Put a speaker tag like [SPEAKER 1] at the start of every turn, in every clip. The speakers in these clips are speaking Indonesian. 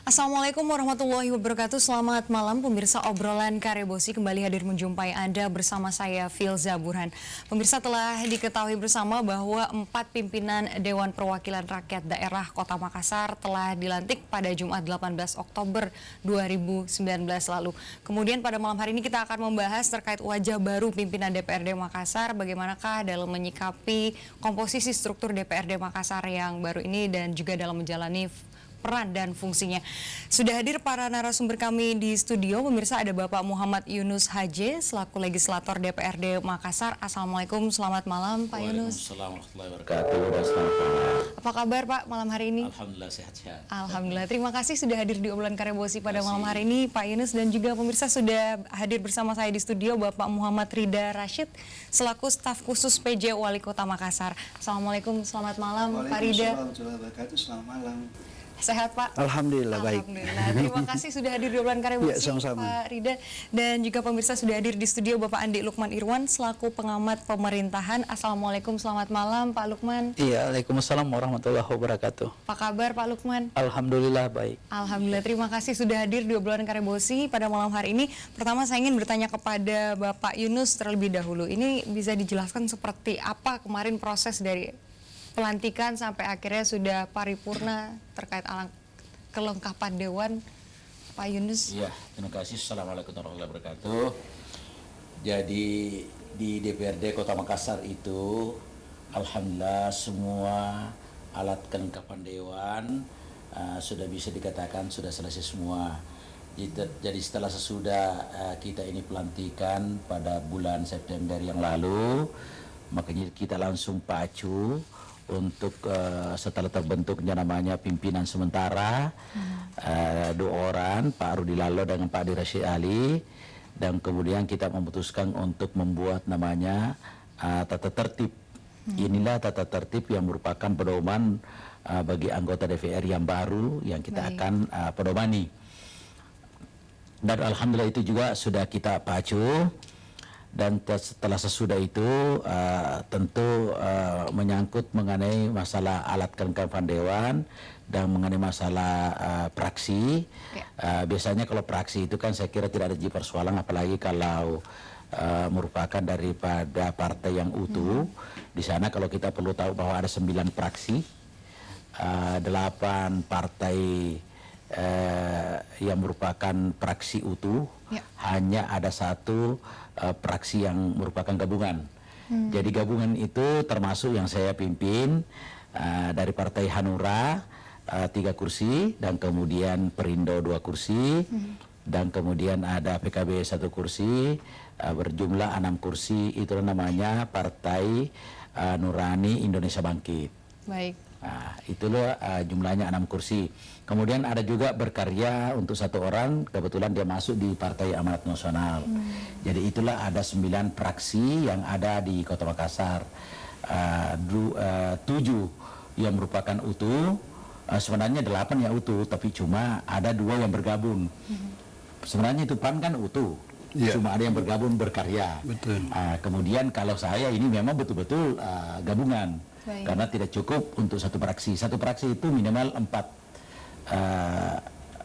[SPEAKER 1] Assalamualaikum warahmatullahi wabarakatuh. Selamat malam pemirsa, obrolan Karebosi kembali hadir menjumpai Anda bersama saya Filza Burhan. Pemirsa, telah diketahui bersama bahwa 4 pimpinan Dewan Perwakilan Rakyat Daerah Kota Makassar telah dilantik pada Jumat 18 Oktober 2019 lalu. Kemudian pada malam hari ini kita akan membahas terkait wajah baru pimpinan DPRD Makassar, bagaimanakah dalam menyikapi komposisi struktur DPRD Makassar yang baru ini dan juga dalam menjalani peran dan fungsinya. Sudah hadir para narasumber kami di studio. Pemirsa, ada Bapak Muhammad Yunus Haje selaku legislator DPRD Makassar. Assalamualaikum, selamat malam Pak Yunus.
[SPEAKER 2] Waalaikumsalam warahmatullahi wabarakatuh. Selamat malam.
[SPEAKER 1] Apa kabar Pak malam hari ini?
[SPEAKER 2] Alhamdulillah sehat-sehat.
[SPEAKER 1] Alhamdulillah. Terima kasih sudah hadir di obrolan Karebosi pada malam hari ini Pak Yunus, dan juga pemirsa sudah hadir bersama saya di studio Bapak Muhammad Rida Rashid selaku staf khusus PJ Wali Kota Makassar. Assalamualaikum, selamat malam Pak Rida.
[SPEAKER 3] Waalaikumsalam warahmatullahi wabarakatuh. Selamat malam.
[SPEAKER 1] Sehat Pak?
[SPEAKER 3] Alhamdulillah baik.
[SPEAKER 1] Alhamdulillah. Terima kasih sudah hadir di obrolan Karebosi Pak Rida, dan juga pemirsa sudah hadir di studio Bapak Andi Lukman Irwan selaku pengamat pemerintahan. Assalamualaikum, selamat malam Pak Lukman.
[SPEAKER 4] Iya, Waalaikumsalam warahmatullahi wabarakatuh.
[SPEAKER 1] Apa kabar Pak Lukman?
[SPEAKER 4] Alhamdulillah baik.
[SPEAKER 1] Alhamdulillah, terima kasih sudah hadir di obrolan Karebosi pada malam hari ini. Pertama saya ingin bertanya kepada Bapak Yunus terlebih dahulu. Ini bisa dijelaskan seperti apa kemarin proses dari pelantikan sampai akhirnya sudah paripurna terkait kelengkapan Dewan, Pak Yunus?
[SPEAKER 2] Iya, terima kasih. Assalamualaikum warahmatullahi wabarakatuh. Jadi di DPRD Kota Makassar itu, alhamdulillah semua alat kelengkapan Dewan sudah bisa dikatakan sudah selesai semua. Jadi setelah sesudah kita ini pelantikan pada bulan September yang lalu, makanya kita langsung pacu untuk setelah terbentuknya namanya pimpinan sementara, 2 orang, Pak Rudi Lalo dengan Pak Adi Rashid Ali, dan kemudian kita memutuskan untuk membuat namanya tata tertib. Inilah tata tertib yang merupakan pedoman bagi anggota DPR yang baru yang kita akan pedomani. Dan alhamdulillah itu juga sudah kita pacu. Dan setelah sesudah itu tentu menyangkut mengenai masalah alat kelengkapan Dewan dan mengenai masalah praksi. Biasanya kalau praksi itu kan saya kira tidak ada persoalan, apalagi kalau merupakan daripada partai yang utuh. Di sana kalau kita perlu tahu bahwa ada 9 praksi, 8 partai yang merupakan praksi utuh, hanya ada 1 praksi yang merupakan gabungan. Jadi gabungan itu termasuk yang saya pimpin, dari Partai Hanura 3 kursi, dan kemudian Perindo 2 kursi, dan kemudian ada PKB 1 kursi, berjumlah 6 kursi. Itu namanya Partai Nurani Indonesia Bangkit.
[SPEAKER 1] Baik.
[SPEAKER 2] Nah, itulah jumlahnya 6 kursi. Kemudian ada juga berkarya untuk 1 orang, kebetulan dia masuk di Partai Amanat Nasional. Jadi itulah ada 9 praksi yang ada di Kota Makassar. 7 yang merupakan utuh, sebenarnya 8 yang utuh, tapi cuma ada 2 yang bergabung. Sebenarnya itu PAN kan utuh, cuma ada yang bergabung berkarya.
[SPEAKER 3] Betul.
[SPEAKER 2] Kemudian kalau saya ini memang betul-betul gabungan.
[SPEAKER 1] Baik.
[SPEAKER 2] Karena tidak cukup untuk 1 praksi. 1 praksi itu minimal 4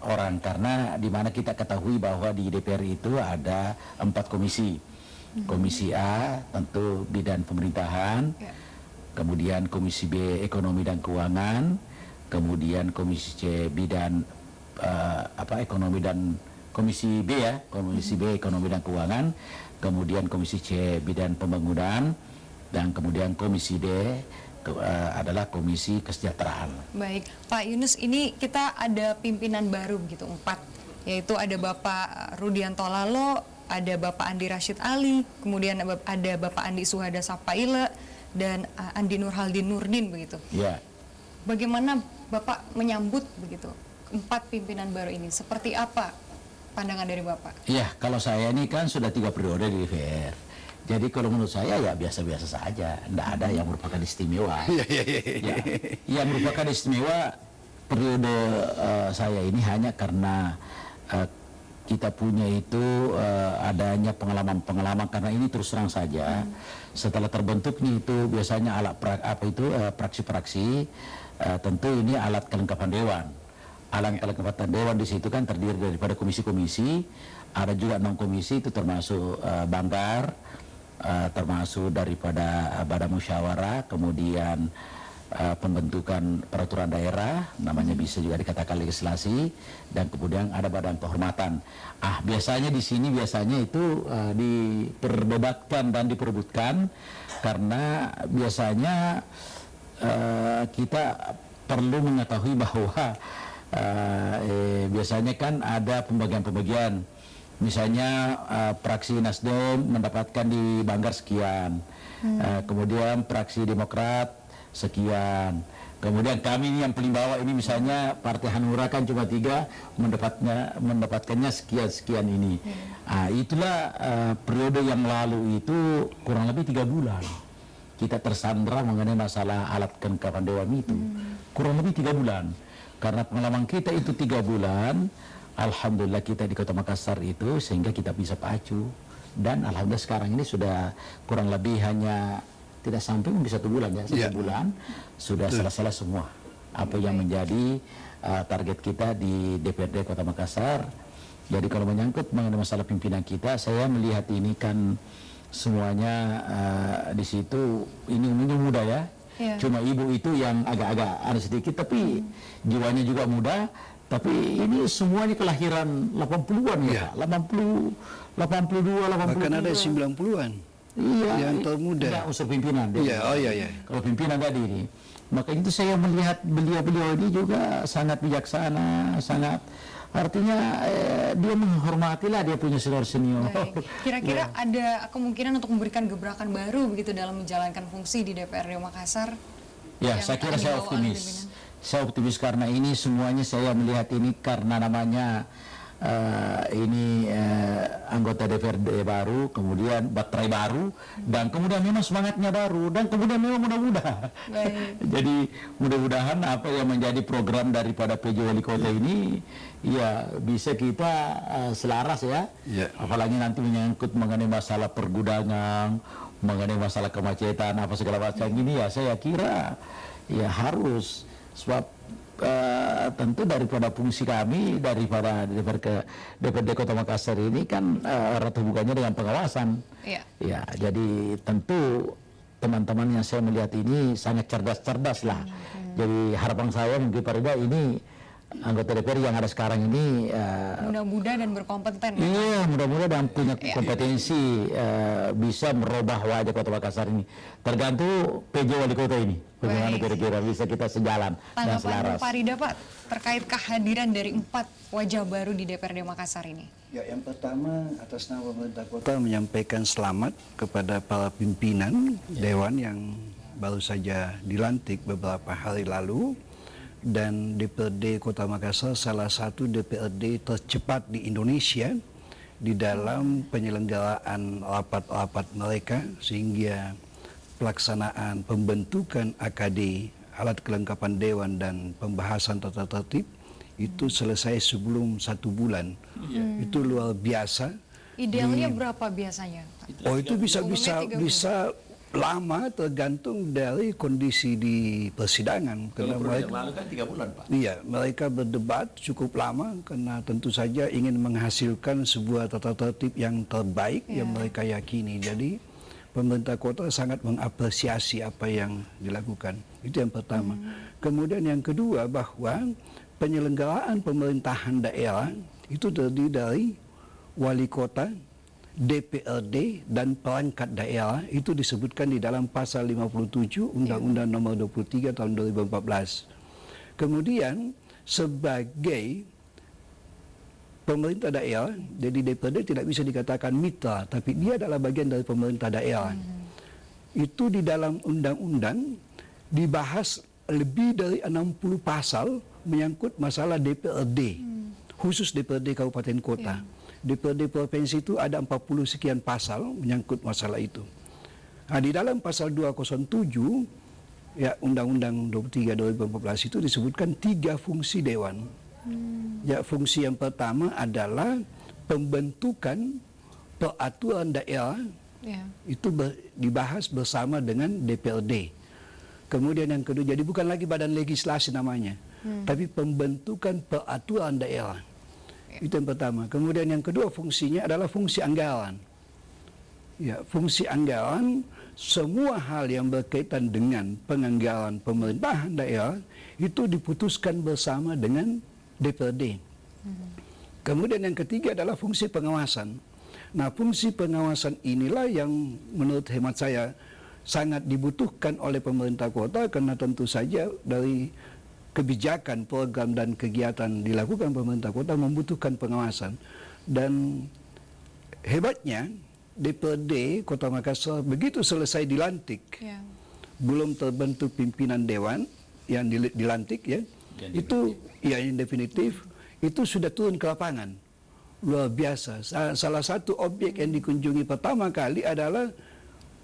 [SPEAKER 2] orang, karena dimana kita ketahui bahwa di DPR itu ada 4 komisi. Komisi A tentu bidang pemerintahan, kemudian Komisi B ekonomi dan keuangan, kemudian Komisi C bidang ekonomi dan Komisi B Komisi B ekonomi dan keuangan, kemudian Komisi C bidang pembangunan, dan kemudian Komisi D adalah Komisi Kesejahteraan.
[SPEAKER 1] Baik, Pak Yunus, ini kita ada pimpinan baru begitu, 4, yaitu ada Bapak Rudianto Lalo, ada Bapak Andi Rashid Ali, kemudian ada Bapak Andi Suhada Sapaile, dan Andi Nurhaldin Nurdin begitu.
[SPEAKER 2] Ya.
[SPEAKER 1] Bagaimana Bapak menyambut begitu 4 pimpinan baru ini? Seperti apa pandangan dari Bapak?
[SPEAKER 2] Iya, kalau saya ini kan sudah 3 periode di DPR. Jadi kalau menurut saya ya biasa-biasa saja, tidak ada yang merupakan istimewa. Yang merupakan istimewa periode saya ini hanya karena kita punya itu adanya pengalaman-pengalaman, karena ini terus terang saja setelah terbentuknya itu biasanya praksi-praksi, tentu ini alat kelengkapan Dewan. Alat kekuatan dewan di situ kan terdiri daripada komisi-komisi, ada juga non komisi itu termasuk Banggar, termasuk daripada badan musyawarah, kemudian pembentukan peraturan daerah, namanya bisa juga dikatakan legislasi, dan kemudian ada badan kehormatan. Biasanya di sini itu diperdebatkan dan diperebutkan karena biasanya kita perlu mengetahui bahwa biasanya kan ada pembagian-pembagian. Misalnya fraksi Nasdem mendapatkan di Banggar sekian, kemudian fraksi Demokrat sekian, kemudian kami ini yang paling bawah ini misalnya Partai Hanura kan cuma 3 mendapatkannya sekian ini. Itulah periode yang lalu itu kurang lebih 3 bulan kita tersandra mengenai masalah alat kelengkapan dewan itu, kurang lebih 3 bulan. Karena pengalaman kita itu 3 bulan, alhamdulillah kita di Kota Makassar itu sehingga kita bisa pacu, dan alhamdulillah sekarang ini sudah kurang lebih hanya tidak sampai mungkin 1 bulan ya, 1 bulan sudah selesai semua apa yang menjadi target kita di DPRD Kota Makassar. Jadi kalau menyangkut mengenai masalah pimpinan kita, saya melihat ini kan semuanya di situ ini umumnya muda ya. Cuma ibu itu yang agak-agak ada sedikit, tapi jiwanya juga muda. Tapi ini semuanya kelahiran 80-an ya, 80, 82, 83.
[SPEAKER 3] Bahkan ada 90-an.
[SPEAKER 2] Iya,
[SPEAKER 3] yang termuda.
[SPEAKER 2] Enggak unsur pimpinan.
[SPEAKER 3] Iya, iya.
[SPEAKER 2] Kalau pimpinan tadi ini, maka itu saya melihat beliau ini juga sangat bijaksana, sangat artinya dia menghormatilah dia punya senior.
[SPEAKER 1] Kira-kira ada kemungkinan untuk memberikan gebrakan baru begitu dalam menjalankan fungsi di DPRD Makassar?
[SPEAKER 2] Ya, saya kira saya optimis. Saya optimis karena ini semuanya saya melihat ini karena namanya anggota DPRD baru, kemudian baterai baru, dan kemudian memang semangatnya baru, dan kemudian memang mudah-mudah. Jadi mudah-mudahan apa yang menjadi program daripada PJ Wali Kota ini ya bisa kita selaras ya. Apalagi nanti menyangkut mengenai masalah pergudangan, mengenai masalah kemacetan apa segala macam ini ya, saya kira ya harus, sebab tentu daripada fungsi kami daripada DPRD Kota Makassar ini kan erat hubungannya dengan pengawasan. Ya, jadi tentu teman-teman yang saya melihat ini sangat cerdas lah. Jadi harapan saya mungkin Parida ini anggota DPR yang ada sekarang ini
[SPEAKER 1] muda-muda dan berkompeten.
[SPEAKER 2] Iya, muda-muda dan punya kompetensi bisa merubah wajah Kota Makassar ini. Tergantung PJ Wali Kota ini. Bagaimana kira-kira bisa kita sejalan dan selaras.
[SPEAKER 1] Tanggapan Parida Pak terkait kehadiran dari 4 wajah baru di DPRD Makassar ini.
[SPEAKER 3] Ya, yang pertama atas nama pemerintah kota menyampaikan selamat kepada para pimpinan dewan yang baru saja dilantik beberapa hari lalu. Dan DPRD Kota Makassar salah satu DPRD tercepat di Indonesia di dalam penyelenggaraan rapat-rapat mereka, sehingga pelaksanaan pembentukan AKD, alat kelengkapan dewan, dan pembahasan tata tertib itu selesai sebelum 1 bulan. Itu luar biasa.
[SPEAKER 1] Idealnya berapa biasanya, Pak?
[SPEAKER 3] Oh, itu bisa lama, tergantung dari kondisi di persidangan.
[SPEAKER 2] Karena mereka lalu kan 3 bulan, Pak.
[SPEAKER 3] Iya, mereka berdebat cukup lama karena tentu saja ingin menghasilkan sebuah tata tertib yang terbaik yang mereka yakini. Jadi pemerintah kota sangat mengapresiasi apa yang dilakukan. Itu yang pertama. Kemudian yang kedua, bahwa penyelenggaraan pemerintahan daerah itu terdiri dari wali kota, DPRD, dan perangkat daerah. Itu disebutkan di dalam pasal 57 Undang-Undang Nomor 23 tahun 2014. Kemudian sebagai pemerintah daerah, jadi DPRD tidak bisa dikatakan mitra, tapi dia adalah bagian dari pemerintah daerah. Itu di dalam undang-undang dibahas lebih dari 60 pasal menyangkut masalah DPRD, khusus DPRD Kabupaten Kota. DPRD Provinsi itu ada 40 sekian pasal menyangkut masalah itu. Nah, di dalam pasal 207 ya Undang-Undang 23 2014 itu disebutkan 3 fungsi dewan. Ya, fungsi yang pertama adalah pembentukan peraturan daerah. Itu dibahas bersama dengan DPRD. Kemudian yang kedua, jadi bukan lagi badan legislasi namanya. tapi pembentukan peraturan daerah. Itu yang pertama. Kemudian yang kedua fungsinya adalah fungsi anggaran. Ya, fungsi anggaran, semua hal yang berkaitan dengan penganggaran pemerintahan daerah itu diputuskan bersama dengan DPRD. Kemudian yang ketiga adalah fungsi pengawasan. Nah, fungsi pengawasan inilah yang menurut hemat saya sangat dibutuhkan oleh pemerintah kota, karena tentu saja dari kebijakan, program dan kegiatan dilakukan pemerintah kota membutuhkan pengawasan. Dan hebatnya DPRD Kota Makassar begitu selesai dilantik, belum terbentuk pimpinan dewan yang dilantik ya, itu ya yang definitif, itu sudah turun ke lapangan. Luar biasa. Salah satu objek yang dikunjungi pertama kali adalah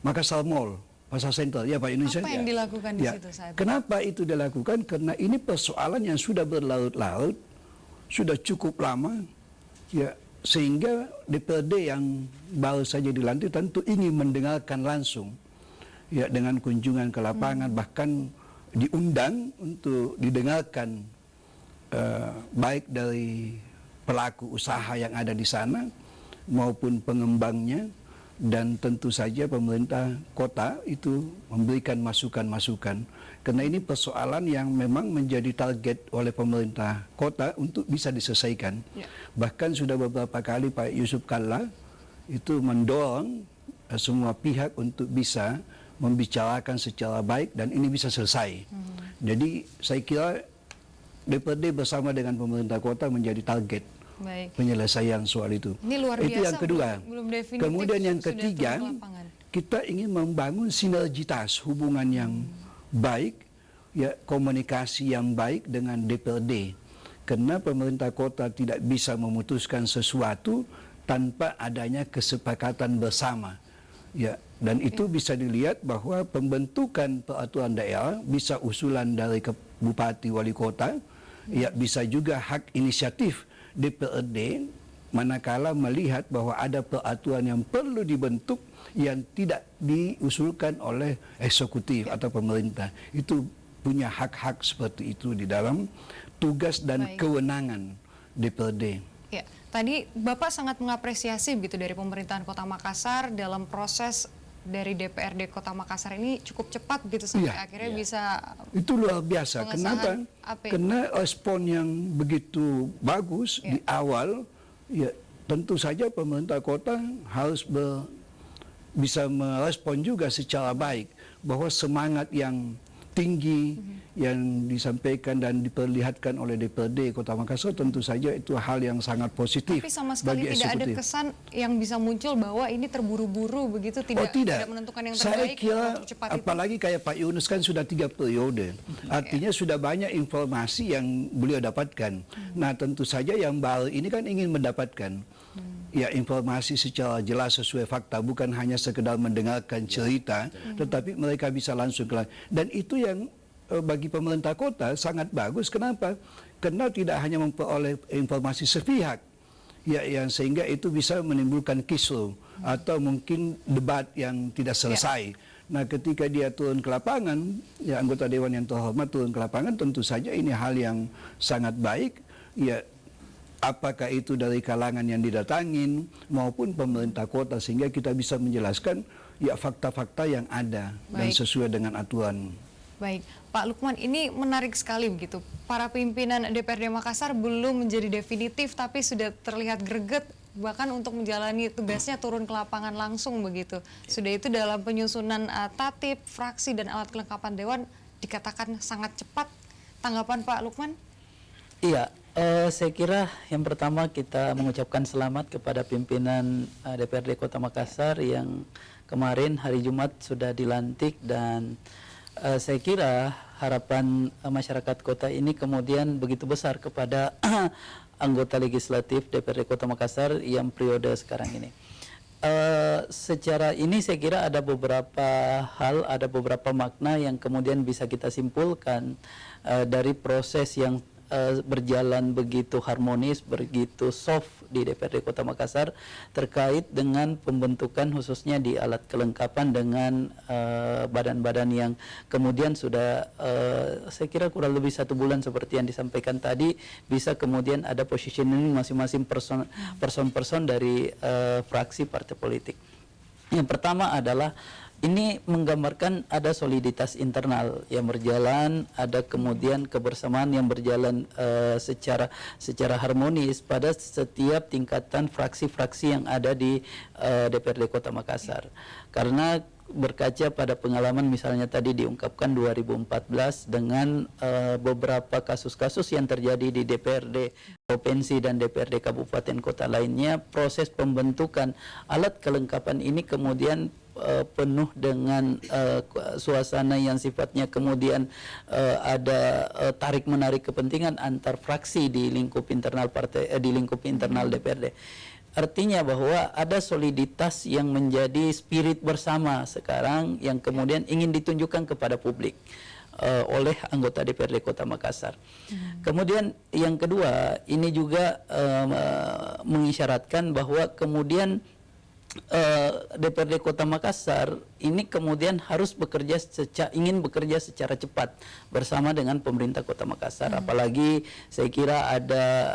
[SPEAKER 3] Makassar Mall, Pasar Sentral, ya Pak Indonesia.
[SPEAKER 1] Apa yang dilakukan di situ saat itu?
[SPEAKER 3] Kenapa itu dilakukan? Karena ini persoalan yang sudah berlarut-larut, sudah cukup lama, ya, sehingga DPRD yang baru saja dilantik tentu ingin mendengarkan langsung, ya, dengan kunjungan ke lapangan, bahkan diundang untuk didengarkan baik dari pelaku usaha yang ada di sana maupun pengembangnya, dan tentu saja pemerintah kota itu memberikan masukan-masukan, karena ini persoalan yang memang menjadi target oleh pemerintah kota untuk bisa diselesaikan. Bahkan sudah beberapa kali Pak Yusuf Kalla itu mendorong semua pihak untuk bisa membicarakan secara baik dan ini bisa selesai. Jadi saya kira DPRD bersama dengan pemerintah kota menjadi target penyelesaian soal itu.
[SPEAKER 1] Ini luar
[SPEAKER 3] itu
[SPEAKER 1] biasa,
[SPEAKER 3] yang kedua.
[SPEAKER 1] belum definitif,
[SPEAKER 3] kemudian yang
[SPEAKER 1] sudah
[SPEAKER 3] ketiga,
[SPEAKER 1] turun ke lapangan.
[SPEAKER 3] kita ingin membangun sinergitas, hubungan yang baik, ya, komunikasi yang baik dengan DPRD. Karena pemerintah kota tidak bisa memutuskan sesuatu tanpa adanya kesepakatan bersama. Ya, dan itu bisa dilihat bahwa pembentukan peraturan daerah bisa usulan dari bupati wali kota, ya, bisa juga hak inisiatif DPRD manakala melihat bahwa ada peraturan yang perlu dibentuk yang tidak diusulkan oleh eksekutif atau pemerintah. Itu punya hak-hak seperti itu di dalam tugas dan kewenangan DPRD.
[SPEAKER 1] Ya, tadi Bapak sangat mengapresiasi begitu dari pemerintahan Kota Makassar dalam proses dari DPRD Kota Makassar ini cukup cepat begitu sampai akhirnya bisa.
[SPEAKER 3] Itu luar biasa. Kenapa? Karena respon yang begitu bagus di awal, ya tentu saja pemerintah kota harus bisa merespon juga secara baik bahwa semangat yang tinggi yang disampaikan dan diperlihatkan oleh DPRD Kota Makassar tentu saja itu hal yang sangat positif.
[SPEAKER 1] Tapi sama sekali
[SPEAKER 3] bagi
[SPEAKER 1] tidak ada
[SPEAKER 3] eksekutif.
[SPEAKER 1] kesan yang bisa muncul bahwa ini terburu-buru begitu, tidak menentukan yang terbaik.
[SPEAKER 3] Saya kira
[SPEAKER 1] cepat
[SPEAKER 3] apalagi kayak Pak Yunus kan sudah 3 periode. Artinya sudah banyak informasi yang beliau dapatkan. Nah, tentu saja yang baru ini kan ingin mendapatkan ya informasi secara jelas sesuai fakta, bukan hanya sekedar mendengarkan cerita, tetapi mereka bisa langsung ke. Dan itu yang bagi pemerintah kota sangat bagus. Kenapa? Karena tidak hanya memperoleh informasi sepihak, ya, yang sehingga itu bisa menimbulkan kisruh atau mungkin debat yang tidak selesai. Nah, ketika dia turun ke lapangan, ya, anggota dewan yang terhormat turun ke lapangan, tentu saja ini hal yang sangat baik, ya. Apakah itu dari kalangan yang didatangin maupun pemerintah kota, sehingga kita bisa menjelaskan ya fakta-fakta yang ada dan sesuai dengan aturan.
[SPEAKER 1] Baik, Pak Lukman, ini menarik sekali begitu. Para pimpinan DPRD Makassar belum menjadi definitif tapi sudah terlihat greget bahkan untuk menjalani tugasnya turun ke lapangan langsung begitu. Sudah itu dalam penyusunan tatip, fraksi dan alat kelengkapan dewan dikatakan sangat cepat. Tanggapan Pak Lukman?
[SPEAKER 4] Iya. Saya kira yang pertama kita mengucapkan selamat kepada pimpinan DPRD Kota Makassar yang kemarin hari Jumat sudah dilantik, dan saya kira harapan masyarakat kota ini kemudian begitu besar kepada anggota legislatif DPRD Kota Makassar yang periode sekarang ini. Secara ini saya kira ada beberapa hal, ada beberapa makna yang kemudian bisa kita simpulkan dari proses yang berjalan begitu harmonis, begitu soft di DPRD Kota Makassar terkait dengan pembentukan khususnya di alat kelengkapan dengan badan-badan yang kemudian sudah saya kira kurang lebih 1 bulan seperti yang disampaikan tadi, bisa kemudian ada positioning masing-masing person dari fraksi partai politik. Yang pertama adalah ini menggambarkan ada soliditas internal yang berjalan, ada kemudian kebersamaan yang berjalan secara harmonis pada setiap tingkatan fraksi-fraksi yang ada di DPRD Kota Makassar. Karena berkaca pada pengalaman misalnya tadi diungkapkan 2014 dengan beberapa kasus-kasus yang terjadi di DPRD provinsi dan DPRD kabupaten kota lainnya, proses pembentukan alat kelengkapan ini kemudian penuh dengan suasana yang sifatnya kemudian ada tarik menarik kepentingan antar fraksi di lingkup internal partai di lingkup internal DPRD. Artinya bahwa ada soliditas yang menjadi spirit bersama sekarang yang kemudian ingin ditunjukkan kepada publik oleh anggota DPRD Kota Makassar. Kemudian yang kedua, ini juga mengisyaratkan bahwa kemudian DPRD Kota Makassar ini kemudian harus ingin bekerja secara cepat bersama dengan pemerintah Kota Makassar. Apalagi saya kira ada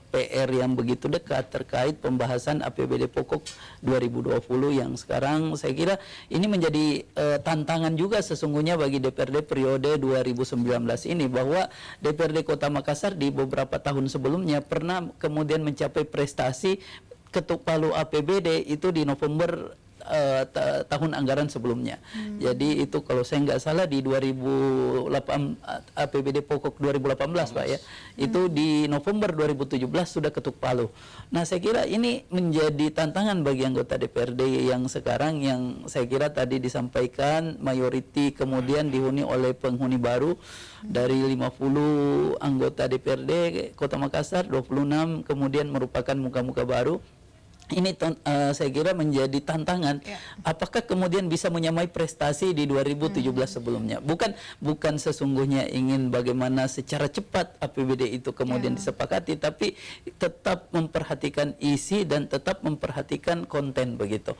[SPEAKER 4] PR yang begitu dekat terkait pembahasan APBD pokok 2020 yang sekarang saya kira ini menjadi tantangan juga sesungguhnya bagi DPRD periode 2019 ini, bahwa DPRD Kota Makassar di beberapa tahun sebelumnya pernah kemudian mencapai prestasi ketuk palu APBD itu di November tahun anggaran sebelumnya. Jadi itu kalau saya nggak salah di 2008 APBD pokok 2018 Pak ya, itu di November 2017 sudah ketuk palu. Nah saya kira ini menjadi tantangan bagi anggota DPRD yang sekarang, yang saya kira tadi disampaikan mayoriti kemudian dihuni oleh penghuni baru. Dari 50 anggota DPRD Kota Makassar, 26 kemudian merupakan muka-muka baru. Ini saya kira menjadi tantangan. Apakah kemudian bisa menyamai prestasi di 2017 sebelumnya? Bukan sesungguhnya ingin bagaimana secara cepat APBD itu kemudian disepakati, tapi tetap memperhatikan isi dan tetap memperhatikan konten begitu.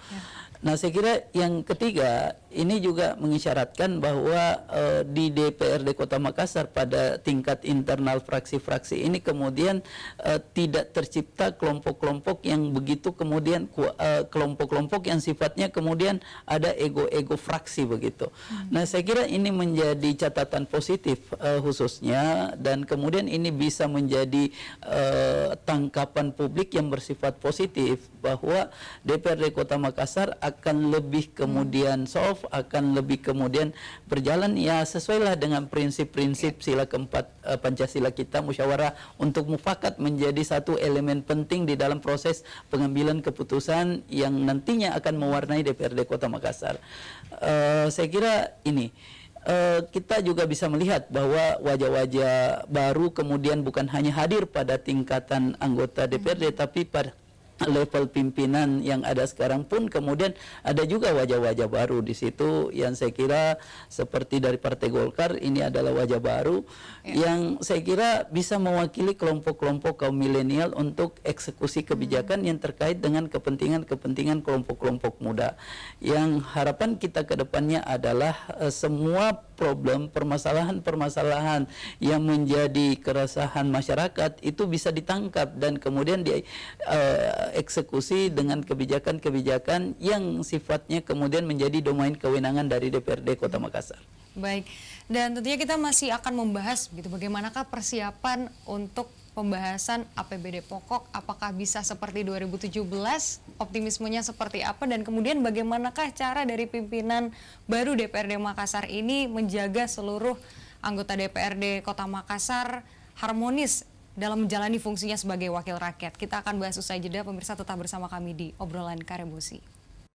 [SPEAKER 4] Nah saya kira yang ketiga ini juga mengisyaratkan bahwa di DPRD Kota Makassar pada tingkat internal fraksi-fraksi ini kemudian tidak tercipta kelompok-kelompok yang begitu kemudian kelompok-kelompok yang sifatnya kemudian ada ego-ego fraksi begitu. Nah saya kira ini menjadi catatan positif khususnya, dan kemudian ini bisa menjadi tangkapan publik yang bersifat positif bahwa DPRD Kota Makassar akan lebih kemudian soft, akan lebih kemudian berjalan ya sesuailah dengan prinsip-prinsip sila keempat Pancasila kita, musyawarah untuk mufakat menjadi satu elemen penting di dalam proses pengambilan keputusan yang nantinya akan mewarnai DPRD Kota Makassar. Saya kira ini kita juga bisa melihat bahwa wajah-wajah baru kemudian bukan hanya hadir pada tingkatan anggota DPRD, tapi pada level pimpinan yang ada sekarang pun kemudian ada juga wajah-wajah baru di situ, yang saya kira seperti dari Partai Golkar ini adalah wajah baru yang saya kira bisa mewakili kelompok-kelompok kaum milenial untuk eksekusi kebijakan yang terkait dengan kepentingan-kepentingan kelompok-kelompok muda. Yang harapan kita ke depannya adalah semua problem, permasalahan-permasalahan yang menjadi keresahan masyarakat itu bisa ditangkap dan kemudian eksekusi dengan kebijakan-kebijakan yang sifatnya kemudian menjadi domain kewenangan dari DPRD Kota Makassar.
[SPEAKER 1] Baik, dan tentunya kita masih akan membahas begitu bagaimanakah persiapan untuk pembahasan APBD pokok, apakah bisa seperti 2017, optimismenya seperti apa, dan kemudian bagaimanakah cara dari pimpinan baru DPRD Makassar ini menjaga seluruh anggota DPRD Kota Makassar harmonis dalam menjalani fungsinya sebagai wakil rakyat. Kita akan bahas usai jeda, pemirsa tetap bersama kami di Obrolan Karebosi.